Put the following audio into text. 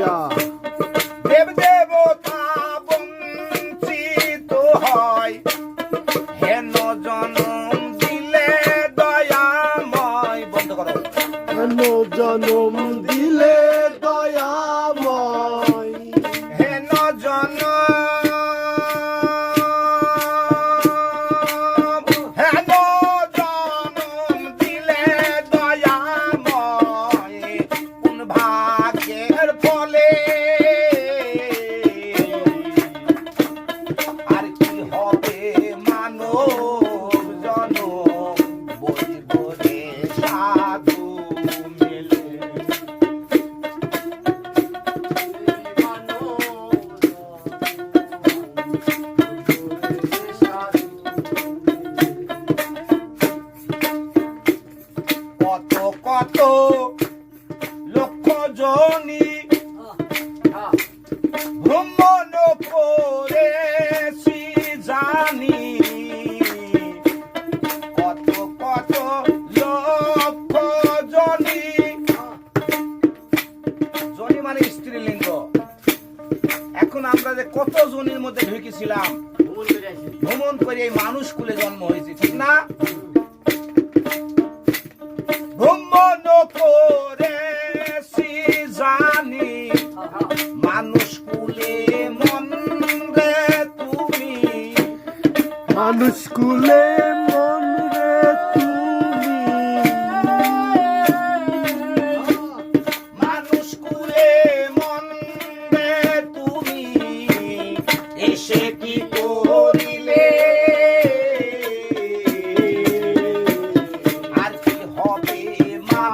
দিয়া দেব দেবতা বঞ্চিত হয়, হেন জনম দিলে দয়াময়। বন্ধ করো। হেন জনম দিলে দয়াময়, হেন জনম, হেন জনম দিলে দয়াময়, কোন ভাগ্যের ফলে আর কি হবে মানব জনম, বলিব রে সাধু মেলে। কত কত লক্ষ জনি ভ্রমণ করেছি জানি, কত কত লক্ষ জনি, জনি মানে স্ত্রীলিঙ্গ। এখন আমরা যে কত জনির মধ্যে ঢুকেছিলাম, ভ্রমণ করে এই মানুষ কুলে জন্ম হয়েছে, ঠিক না? ভ্রমণ করেছি জানি, মানুষ কুলে মন রে তুমি, মানুষ কুলে মন রে তুমি, মানুষ কুলে মন রে তুমি, এসে কি করিলে আর কি হবে মা